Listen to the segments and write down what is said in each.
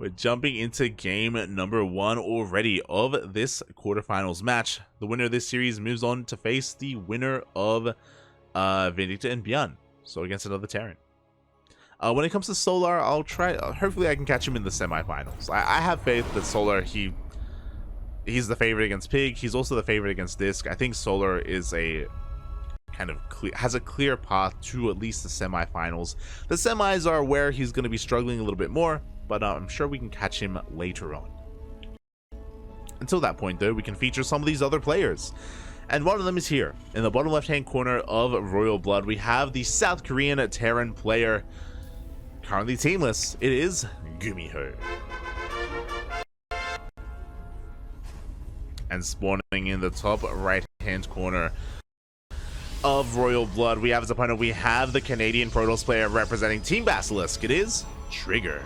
We're jumping into game number 1 already of this quarterfinals match. The winner of this series moves on to face the winner of Vindicta and Bjorn, so against another Terran. When it comes to Solar, I'll try. Hopefully, I can catch him in the semifinals. I have faith that Solar, he's the favorite against Pig. He's also the favorite against Disc. I think Solar is a kind of has a clear path to at least the semifinals. The semis are where he's going to be struggling a little bit more, but I'm sure we can catch him later on. Until that point, though, we can feature some of these other players. And one of them is here. In the bottom left-hand corner of Royal Blood, we have the South Korean Terran player. Currently teamless, it is GuMiho. And spawning in the top right-hand corner of Royal Blood, we have as opponent, we have the Canadian Protoss player representing Team Basilisk. It is Trigger.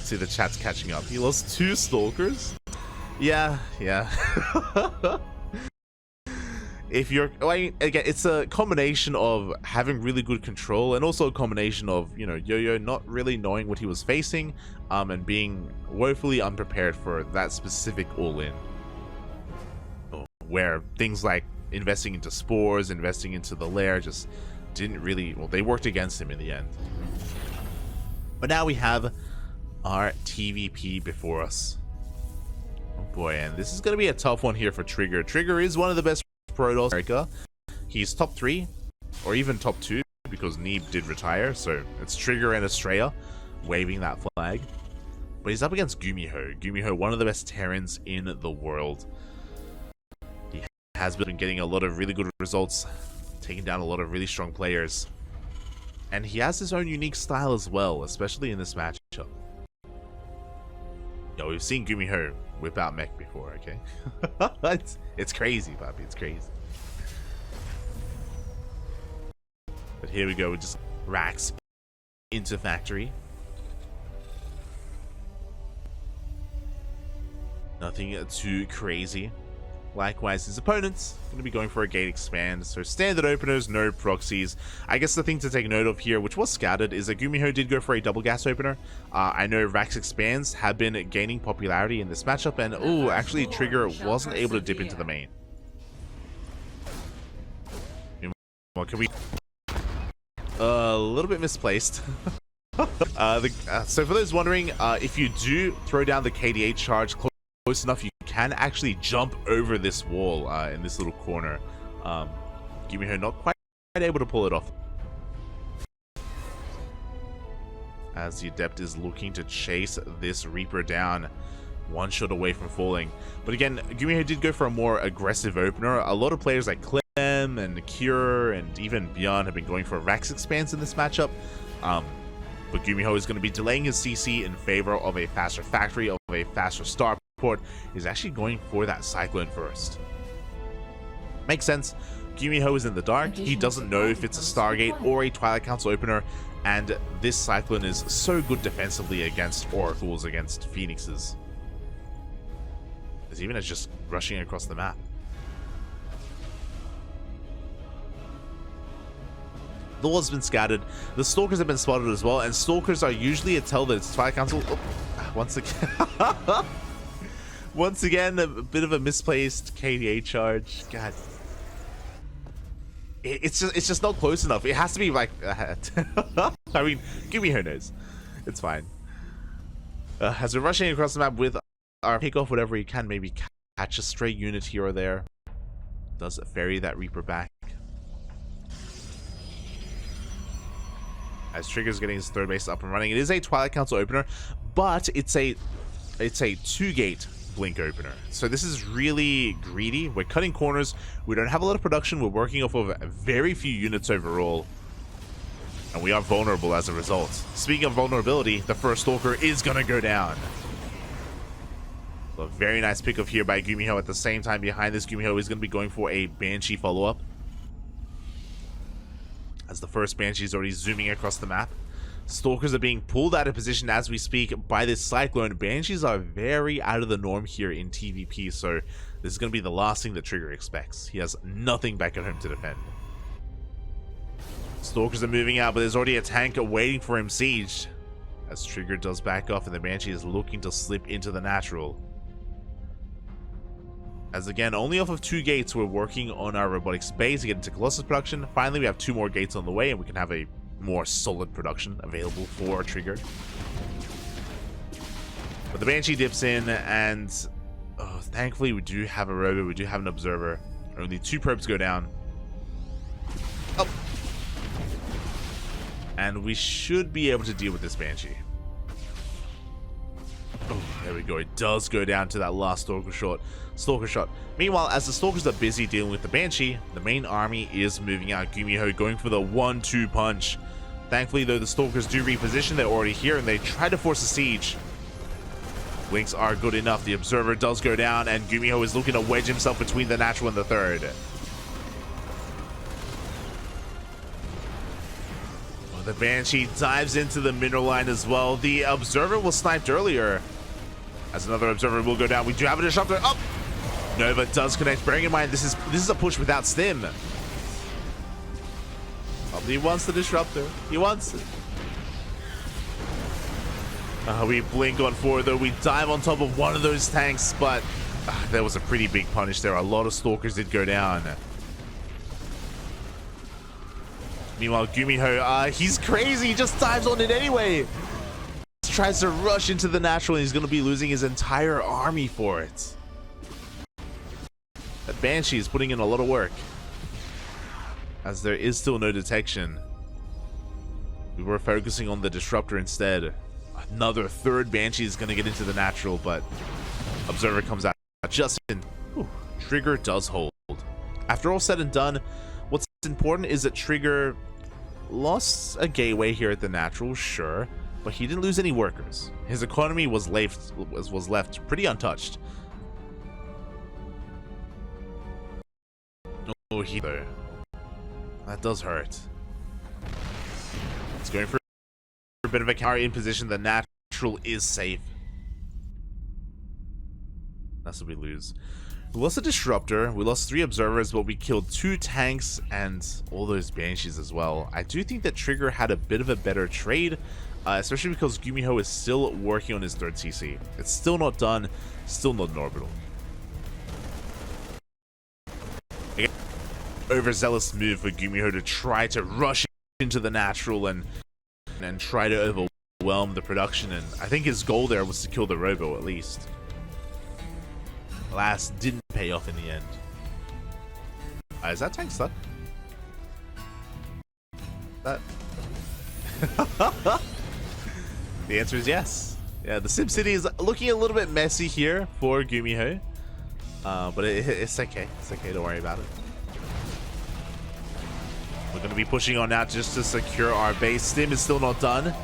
See, the chat's catching up. He lost 2 Stalkers? Yeah. If you're, again, it's a combination of having really good control and also a combination of, you know, Yo-Yo not really knowing what he was facing, and being woefully unprepared for that specific all-in. Where things like investing into spores, investing into the lair just didn't really, well, they worked against him in the end. But now we have our TvP before us. Oh boy, and this is going to be a tough one here for Trigger. Trigger is one of the best Protoss in America. He's top 3 or even top 2 because Neeb did retire, so it's Trigger and Estrella waving that flag. But he's up against GuMiho. GuMiho, one of the best Terrans in the world. He has been getting a lot of really good results, taking down a lot of really strong players. And he has his own unique style as well, especially in this matchup. Yo, we've seen GuMiho whip out mech before, okay? it's crazy, Papi, it's crazy. But here we go, with just racks into factory. Nothing too crazy. Likewise, his opponents going to be going for a gate expand, so standard openers, no proxies. I guess the thing to take note of here, which was scouted, is that GuMiho did go for a double gas opener. I know Rax expands have been gaining popularity in this matchup, and oh, actually Trigger wasn't able to dip into the main. What can we? A little bit misplaced. So for those wondering, if you do throw down the KDH charge close enough, you can actually jump over this wall in this little corner. GuMiho not quite able to pull it off, as the Adept is looking to chase this Reaper down, one shot away from falling. But again, GuMiho did go for a more aggressive opener. A lot of players like Clem and Cure and even Bjorn have been going for Rax expands in this matchup. But GuMiho is going to be delaying his CC in favor of a faster factory, of a faster starport. Is actually going for that Cyclone first. Makes sense. GuMiho is in the dark. He doesn't know if it's a Stargate or a Twilight Council opener, and this Cyclone is so good defensively against Oracles, against Phoenixes. As even as just rushing across the map. The wall's been scattered. The Stalkers have been spotted as well, and Stalkers are usually a tell that it's Twilight Council. Oh, once again. Once again, a bit of a misplaced KDA charge. God, it's just not close enough. It has to be like, I mean, GuMiho knows. It's fine. As we're rushing across the map with our pick off whatever he can, maybe catch a stray unit here or there. Does ferry that Reaper back. As Trigger's getting his third base up and running. It is a Twilight Council opener, but it's a 2-gate blink opener, so this is really greedy. We're cutting corners, we don't have a lot of production, we're working off of very few units overall, and we are vulnerable as a result. Speaking of vulnerability, the first Stalker is gonna go down. So a very nice pick up here by GuMiho. At the same time, behind this, GuMiho is gonna be going for a Banshee follow-up, as the first Banshee is already zooming across the map. Stalkers are being pulled out of position as we speak by this Cyclone. Banshees are very out of the norm here in TvP, so this is going to be the last thing that Trigger expects. He has nothing back at home to defend. Stalkers are moving out, but there's already a tank waiting for him sieged. As Trigger does back off and the Banshee is looking to slip into the natural. As again, only off of 2 gates, we're working on our robotics base to get into Colossus production. Finally, we have 2 more gates on the way and we can have a more solid production available for Trigger. But the Banshee dips in and thankfully we do have a robo, we do have an observer. Only 2 probes go down. Oh. And we should be able to deal with this Banshee. Oh, there we go. It does go down to that last Stalker shot. Meanwhile, as the Stalkers are busy dealing with the Banshee, the main army is moving out. GuMiho going for the 1-2 punch. Thankfully, though, the Stalkers do reposition. They're already here, and they try to force a siege. Links are good enough. The Observer does go down, and GuMiho is looking to wedge himself between the natural and the third. Oh, the Banshee dives into the mineral line as well. The Observer was sniped earlier. As another Observer will go down. We do have a disruptor. Up. Nova does connect. Bearing in mind, this is a push without stim. Oh, he wants the disruptor. He wants it. We blink on forward, though. We dive on top of one of those tanks, but there was a pretty big punish there. A lot of Stalkers did go down. Meanwhile, GuMiho, he's crazy. He just dives on it anyway. He tries to rush into the natural, and he's going to be losing his entire army for it. That Banshee is putting in a lot of work, as there is still no detection. We were focusing on the disruptor instead. Another third Banshee is going to get into the natural, but Observer comes out just in. Whew, Trigger does hold. After all said and done, what's important is that Trigger lost a gateway here at the natural, sure, but he didn't lose any workers. His economy was left pretty untouched. Oh, though. That does hurt. It's going for a bit of a counter in position. The natural is safe. That's what we lose. We lost a disruptor. We lost 3 observers, but we killed 2 tanks and all those Banshees as well. I do think that Trigger had a bit of a better trade, especially because GuMiho is still working on his 3rd CC. It's still not done. Still not in orbital. Again, overzealous move for GuMiho to try to rush into the natural and try to overwhelm the production, and I think his goal there was to kill the robo at least. Alas, didn't pay off in the end. Is that tank stuck? That the answer is yes. Yeah, the SimCity is looking a little bit messy here for GuMiho, but it's okay. It's okay. Don't worry about it. We're going to be pushing on now just to secure our base. Stim is still not done.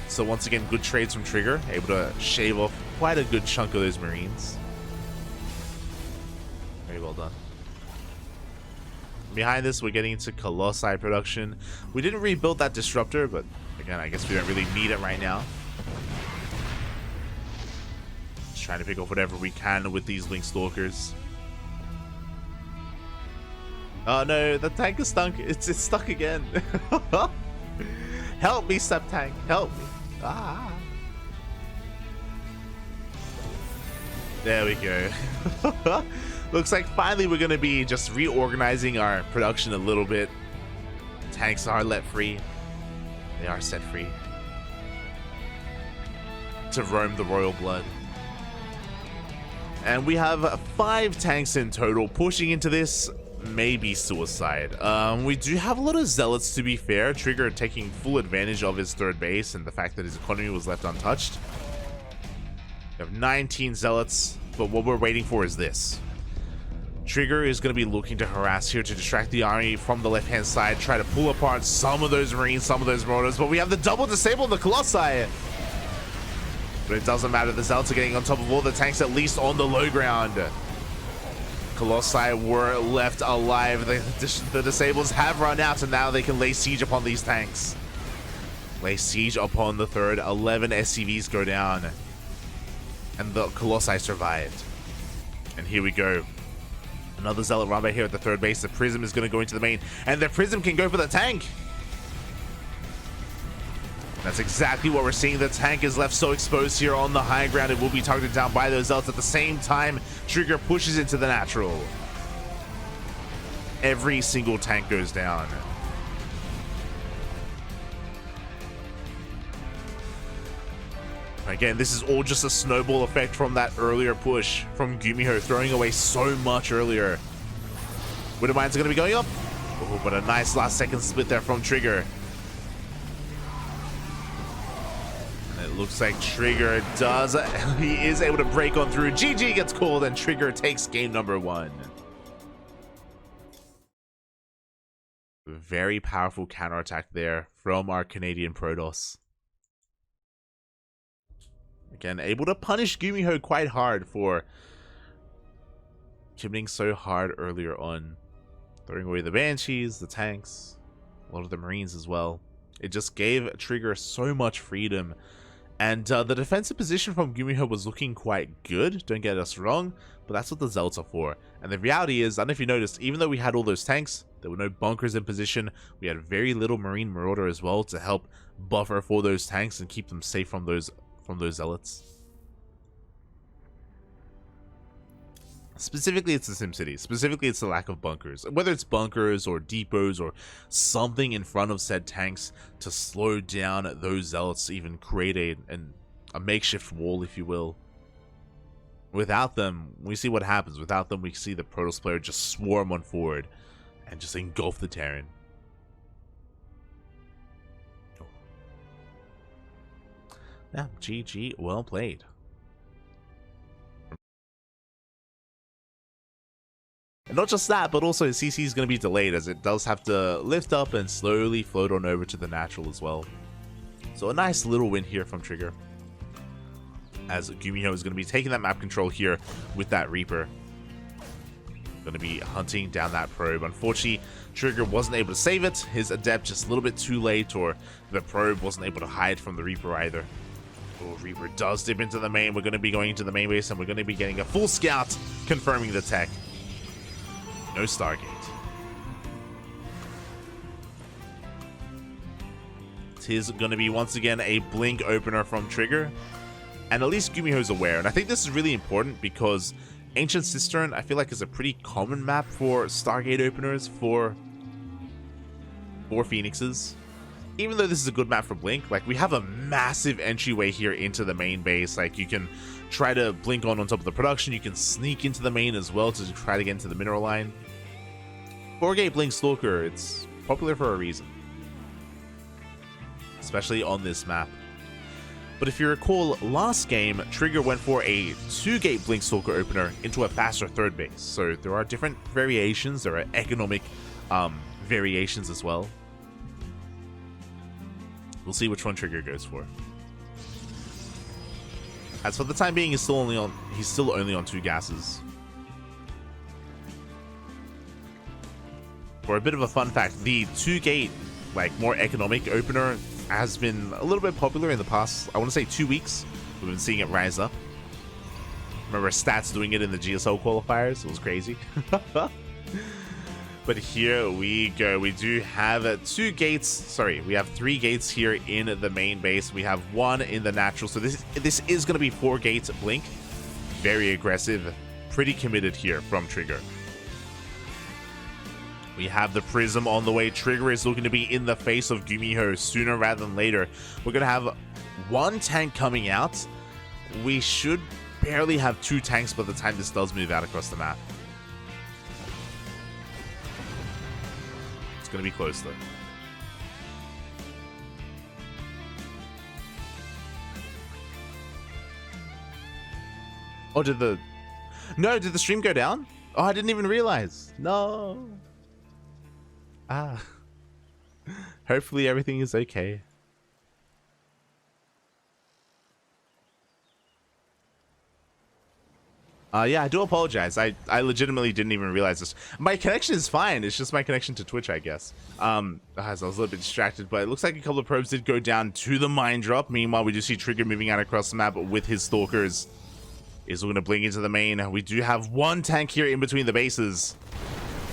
So once again, good trades from Trigger. Able to shave off quite a good chunk of those Marines. Very well done. Behind this, we're getting into Colossi production. We didn't rebuild that disruptor, but again, I guess we don't really need it right now. Just trying to pick off whatever we can with these Link Stalkers. Oh no, the tank is stuck. It's stuck again. Help me, Step Tank. Help me. Ah. There we go. Looks like finally we're going to be just reorganizing our production a little bit. Tanks are let free. They are set free to roam the royal blood. And we have 5 tanks in total. Pushing into this may be suicide. We do have a lot of zealots, to be fair. Trigger taking full advantage of his 3rd base and the fact that his economy was left untouched. We have 19 zealots, but what we're waiting for is this. Trigger is going to be looking to harass here to distract the army from the left-hand side, try to pull apart some of those Marines, some of those Marauders, but we have the double disable on the Colossi. But it doesn't matter. The zealots are getting on top of all the tanks, at least on the low ground. Colossi were left alive. The disables have run out, and now they can lay siege upon these tanks. Lay siege upon the 3rd. 11 SCVs go down. And the Colossi survived. And here we go. Another zealot run right here at the 3rd base. The Prism is going to go into the main. And the Prism can go for the tank. That's exactly what we're seeing. The tank is left so exposed here on the high ground. It will be targeted down by those Zealots. At the same time, Trigger pushes into the natural. Every single tank goes down. Again, this is all just a snowball effect from that earlier push from GuMiho, throwing away so much earlier. Widow Mines are going to be going up. Oh, but a nice last second split there from Trigger. And it looks like Trigger does. He is able to break on through. GG gets called and Trigger takes game number 1. Very powerful counterattack there from our Canadian Protoss. Again, able to punish GuMiho quite hard for committing so hard earlier on. Throwing away the Banshees, the tanks, a lot of the Marines as well. It just gave Trigger so much freedom. And the defensive position from GuMiho was looking quite good, don't get us wrong, but that's what the Zealots are for. And the reality is, I don't know if you noticed, even though we had all those tanks, there were no bunkers in position. We had very little Marine Marauder as well to help buffer for those tanks and keep them safe from those Zealots. Specifically, it's the SimCity. Specifically, it's the lack of bunkers. Whether it's bunkers or depots or something in front of said tanks to slow down those Zealots, even create a makeshift wall, if you will. Without them, we see what happens. Without them, we see the Protoss player just swarm on forward and just engulf the Terran. Yeah, GG, well played. And not just that, but also CC is going to be delayed as it does have to lift up and slowly float on over to the natural as well. So a nice little win here from Trigger. As GuMiho is going to be taking that map control here with that Reaper. Going to be hunting down that probe. Unfortunately, Trigger wasn't able to save it. His Adept just a little bit too late, or the probe wasn't able to hide from the Reaper either. Oh, Reaper does dip into the main. We're going to be going into the main base and we're going to be getting a full scout confirming the tech. No Stargate. It is going to be once again a blink opener from Trigger. And at least GuMiho's aware. And I think this is really important because Ancient Cistern, I feel like, is a pretty common map for Stargate openers for Phoenixes. Even though this is a good map for Blink, like, we have a massive entryway here into the main base. Like, you can try to blink on top of the production. You can sneak into the main as well to try to get into the mineral line. 4-gate Blink Stalker, it's popular for a reason. Especially on this map. But if you recall, last game, Trigger went for a 2-gate Blink Stalker opener into a faster third base. So there are different variations. There are economic variations as well. We'll see which one Trigger goes for. As for the time being, he's still only on 2 gases. For a bit of a fun fact, the 2-gate, like, more economic opener has been a little bit popular in the past, I want to say 2 weeks. We've been seeing it rise up. Remember Stats doing it in the GSL qualifiers? It was crazy. But here we go. We do have 2 gates. Sorry, we have 3 gates here in the main base. We have 1 in the natural. So this is going to be 4 gates Blink. Very aggressive. Pretty committed here from Trigger. We have the Prism on the way. Trigger is looking to be in the face of GuMiho sooner rather than later. We're going to have 1 tank coming out. We should barely have 2 tanks by the time this does move out across the map. It's going to be close though. Oh, did the stream go down? Oh, I didn't even realize. No. Ah. Hopefully everything is okay. Yeah, I do apologize. I legitimately didn't even realize this. My connection is fine. It's just my connection to Twitch, I guess. As I was a little bit distracted, but it looks like a couple of probes did go down to the mine drop. Meanwhile, we do see Trigger moving out across the map with his stalkers. Is going to blink into the main. We do have 1 tank here in between the bases.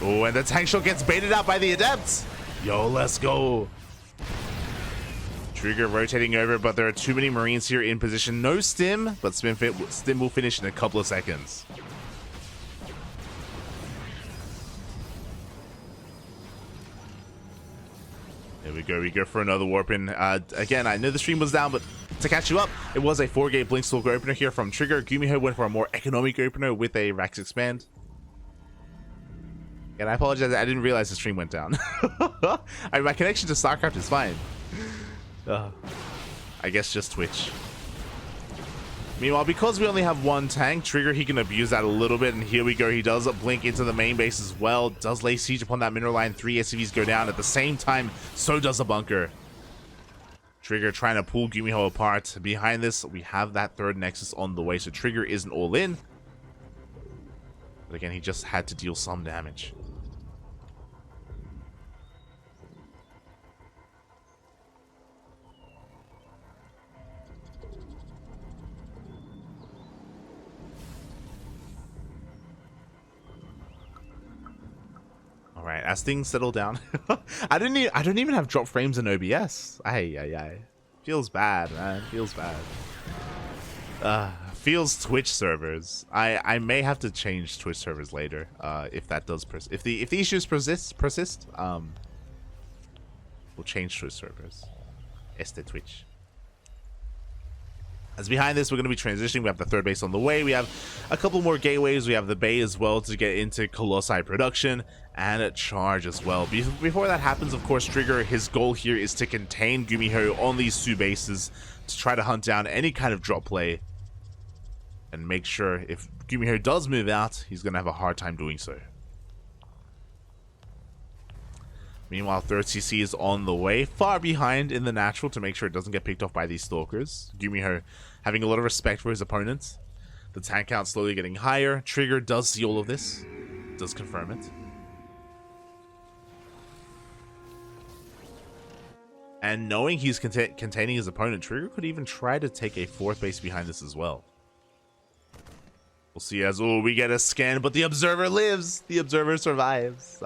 Oh, and the tank shot gets baited out by the Adepts. Yo, let's go. Trigger rotating over, but there are too many Marines here in position. No stim, but stim will finish in a couple of seconds. There we go. We go for another warp in. Again, I know the stream was down, but to catch you up, it was a 4-gate Blinkstalker opener here from Trigger. GuMiho went for a more economic opener with a Rax Expand. And I apologize, I didn't realize the stream went down. I mean, my connection to StarCraft is fine. I guess just Twitch. Meanwhile, because we only have one tank, Trigger, he can abuse that a little bit, and here we go. He does blink into the main base as well. Does lay siege upon that mineral line. 3 SCVs go down. At the same time, so does a bunker. Trigger trying to pull GuMiho apart. Behind this, we have that third Nexus on the way, so Trigger isn't all in. But again, he just had to deal some damage. Alright, as things settle down. I don't even have drop frames in OBS. Ay. Feels bad, man. Feels bad. Feels Twitch servers. I may have to change Twitch servers later. If that does if the issues persist, we'll change Twitch servers. Twitch. As behind this, we're going to be transitioning. We have the third base on the way. We have a couple more gateways. We have the bay as well to get into Colossi production and a charge as well. Before that happens, of course, Trigger, his goal here is to contain GuMiho on these 2 bases to try to hunt down any kind of drop play and make sure if GuMiho does move out, he's going to have a hard time doing so. Meanwhile, third CC is on the way, far behind in the natural to make sure it doesn't get picked off by these stalkers. GuMiho having a lot of respect for his opponents. The tank count slowly getting higher. Trigger does see all of this, does confirm it. And knowing he's containing his opponent, Trigger could even try to take a 4th base behind this as well. We'll see as we get a scan, but the Observer lives. The Observer survives.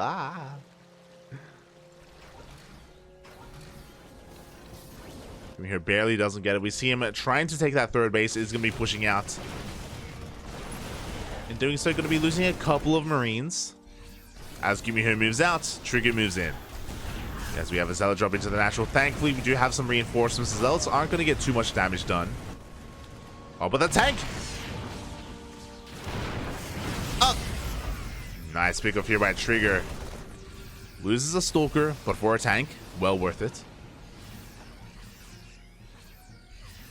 GuMiho barely doesn't get it. We see him trying to take that 3rd base. Is going to be pushing out. In doing so, going to be losing a couple of Marines. As GuMiho moves out, Trigger moves in. As we have a Zealot drop into the natural. Thankfully, we do have some reinforcements. The Zealots aren't going to get too much damage done. Oh, but the tank! Up! Nice pickup here by Trigger. Loses a Stalker, but for a tank, well worth it.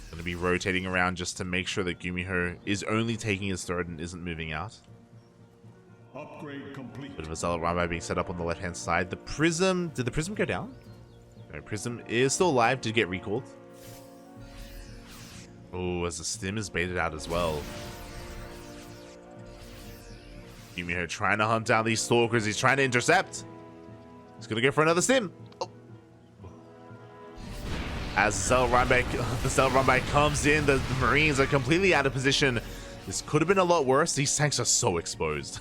Going to be rotating around just to make sure that GuMiho is only taking his 3rd and isn't moving out. Upgrade complete. Bit of a Zealot Rambai being set up on the left-hand side. The Prism... Did the Prism go down? No, Prism is still alive. Did get recalled. Oh, as the Stim is baited out as well. GuMiho trying to hunt down these Stalkers. He's trying to intercept. He's going to go for another Stim. Oh. As the Zealot Rambai comes in, the Marines are completely out of position. This could have been a lot worse. These tanks are so exposed.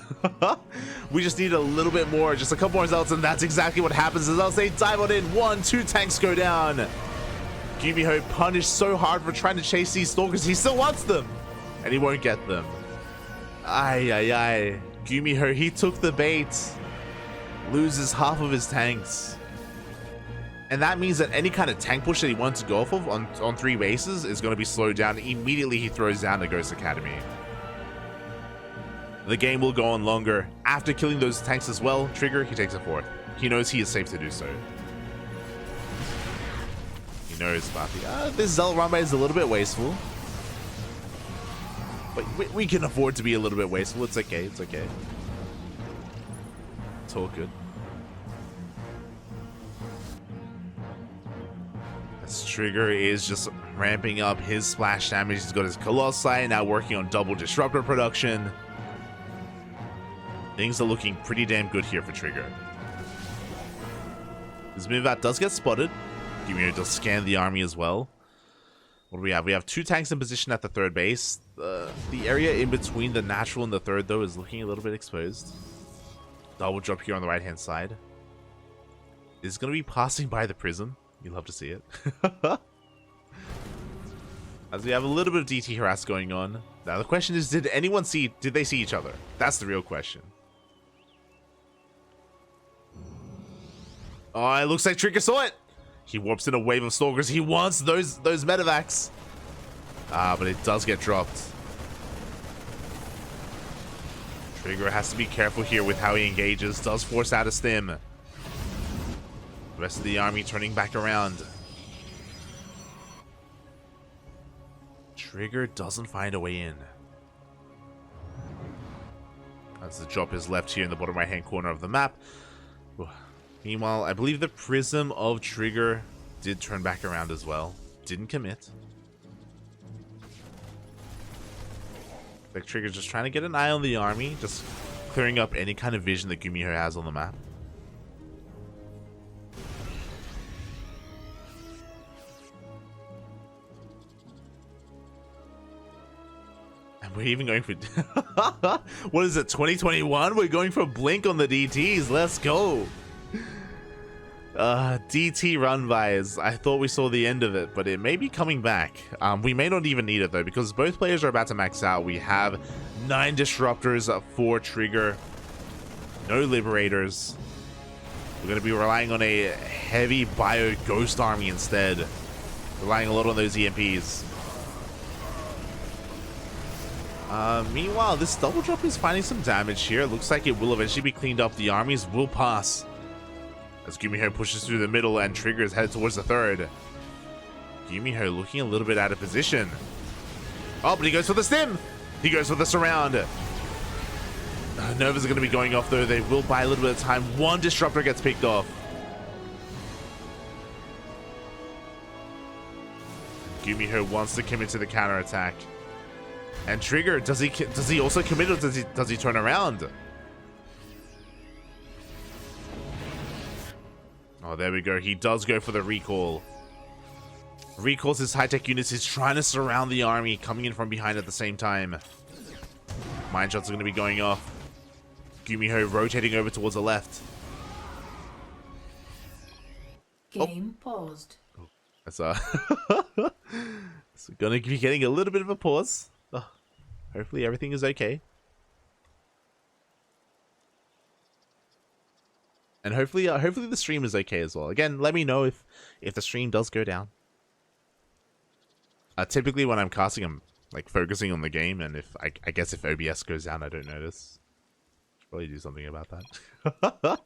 We just need a little bit more, just a couple more Zealots, and that's exactly what happens. As they dive on in, 1, 2 tanks go down. GuMiho punished so hard for trying to chase these Stalkers. He still wants them, and he won't get them. Ay. GuMiho, he took the bait. Loses half of his tanks. And that means that any kind of tank push that he wants to go off of on 3 bases is going to be slowed down. Immediately he throws down the Ghost Academy. The game will go on longer. After killing those tanks as well, Trigger, he takes a 4th. He knows he is safe to do so. He knows about this Zealot Rambai is a little bit wasteful. But we can afford to be a little bit wasteful. It's okay, it's okay. It's all good. As Trigger is just ramping up his splash damage. He's got his Colossi, now working on double Disruptor production. Things are looking pretty damn good here for Trigger. His move out does get spotted. GuMiho does scan the army as well. What do we have? We have 2 tanks in position at the 3rd base. The area in between the natural and the 3rd, though, is looking a little bit exposed. Double drop here on the right-hand side. Is going to be passing by the Prism. You'll love to see it. As we have a little bit of DT harass going on. Now the question is, did they see each other? That's the real question. Oh, it looks like Trigger saw it. He warps in a wave of stalkers. He wants those medevacs. But it does get dropped. Trigger has to be careful here with how he engages. Does force out a stim. The rest of the army turning back around. Trigger doesn't find a way in. As the drop is left here in the bottom right hand corner of the map. Meanwhile, I believe the prism of Trigger did turn back around as well. Didn't commit. Like Trigger's just trying to get an eye on the army, just clearing up any kind of vision that GuMiho has on the map. And we're even going for what is it, 2021? We're going for Blink on the DTs. Let's go. DT run bys. I thought we saw the end of it, but it may be coming back. We may not even need it though, because both players are about to max out. We have 9 disruptors for Trigger, no liberators. We're going to be relying on a heavy bio ghost army instead, relying a lot on those EMPs. Meanwhile, this double drop is finding some damage here. It looks like it will eventually be cleaned up. The armies will pass as GuMiho pushes through the middle and Trigger is headed towards the third. GuMiho looking a little bit out of position. Oh, but he goes for the stim. He goes for the surround. Novas are going to be going off though. They will buy a little bit of time. One disruptor gets picked off. GuMiho wants to commit to the counter attack. And Trigger, does he also commit, or does he turn around? Oh, there we go. He does go for the recall. Recalls his high-tech units. He's trying to surround the army, coming in from behind at the same time. Mine shots are going to be going off. GuMiho rotating over towards the left. Game paused. Oh, that's it's going to be getting a little bit of a pause. Oh, hopefully everything is okay. And hopefully the stream is okay as well. Again, let me know if the stream does go down. Typically when I'm casting, I'm like focusing on the game, and if I guess if OBS goes down, I don't notice. Should probably do something about that.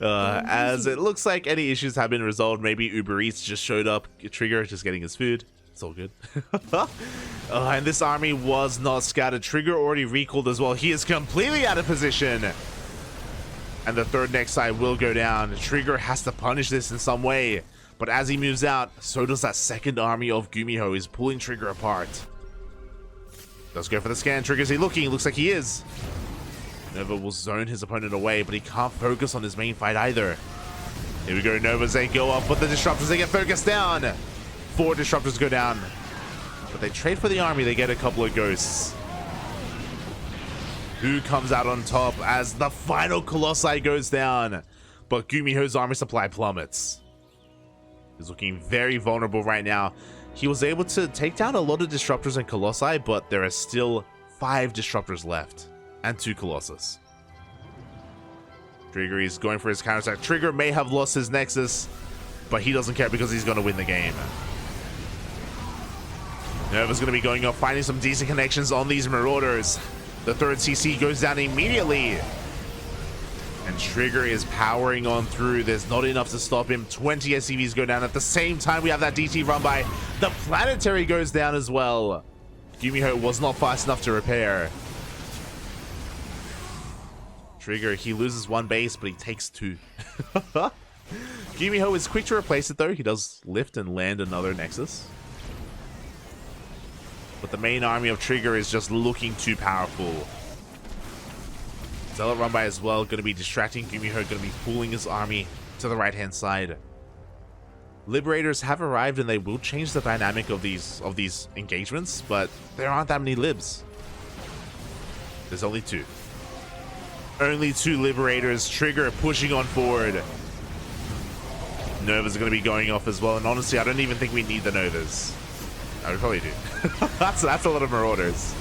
As it looks like any issues have been resolved. Maybe Uber Eats just showed up. Trigger just getting his food. It's all good. And this army was not scattered. Trigger already recalled as well. He is completely out of position. And the third next side will go down. Trigger has to punish this in some way. But as he moves out, so does that second army of GuMiho. He's pulling Trigger apart. Does go for the scan. Trigger, is he looking? Looks like he is. Nova will zone his opponent away, but he can't focus on his main fight either. Here we go. Novas, they go up, but the disruptors, they get focused down. 4 disruptors go down. But they trade for the army. They get a couple of ghosts. Who comes out on top as the final Colossi goes down, but GuMiho's army supply plummets. He's looking very vulnerable right now. He was able to take down a lot of disruptors and Colossi, but there are still 5 disruptors left and 2 Colossus. Trigger is going for his counterattack. Trigger may have lost his Nexus, but he doesn't care because he's going to win the game. Nova's going to be going up, finding some decent connections on these Marauders. The third CC goes down immediately. And Trigger is powering on through. There's not enough to stop him. 20 SCVs go down. At the same time, we have that DT run by. The Planetary goes down as well. GuMiho was not fast enough to repair. Trigger, he loses 1 base, but he takes 2. GuMiho is quick to replace it, though. He does lift and land another Nexus. But the main army of Trigger is just looking too powerful. Zealot run by as well, going to be distracting GuMiho, going to be pulling his army to the right-hand side. Liberators have arrived, and they will change the dynamic of these engagements, but there aren't that many libs. There's only 2. Only 2 Liberators. Trigger pushing on forward. Novas are going to be going off as well, and honestly, I don't even think we need the Novas. I would probably do. that's a lot of Marauders.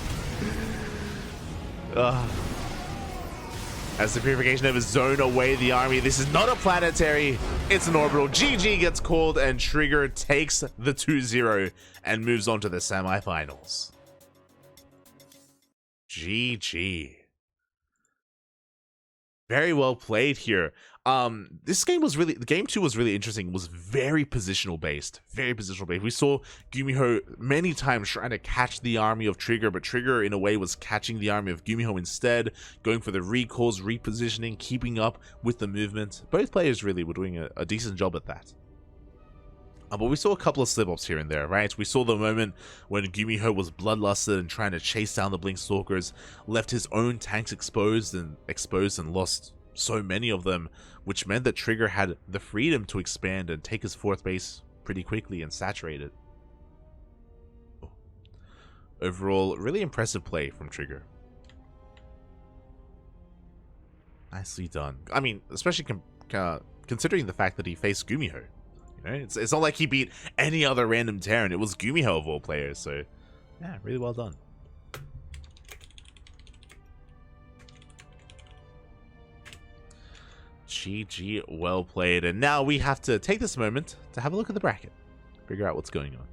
As the Purification Nova zone away the army. This is not a planetary, it's an orbital. GG gets called, and Trigger takes the 2-0 and moves on to the semifinals. GG. Very well played here. This game was really, game 2 was really interesting. It was very positional based. We saw GuMiho many times trying to catch the army of Trigger, but Trigger in a way was catching the army of GuMiho instead, going for the recalls, repositioning, keeping up with the movement. Both players really were doing a decent job at that. But we saw a couple of slip-ups here and there, right? We saw the moment when GuMiho was bloodlusted and trying to chase down the Blink Stalkers, left his own tanks exposed and lost so many of them, which meant that Trigger had the freedom to expand and take his 4th base pretty quickly and saturate it. Overall, really impressive play from Trigger. Nicely done. I mean, especially considering the fact that he faced GuMiho. It's not like he beat any other random Terran. It was GuMiho of all players, so yeah, really well done. GG, well played. And now we have to take this moment to have a look at the bracket, figure out what's going on.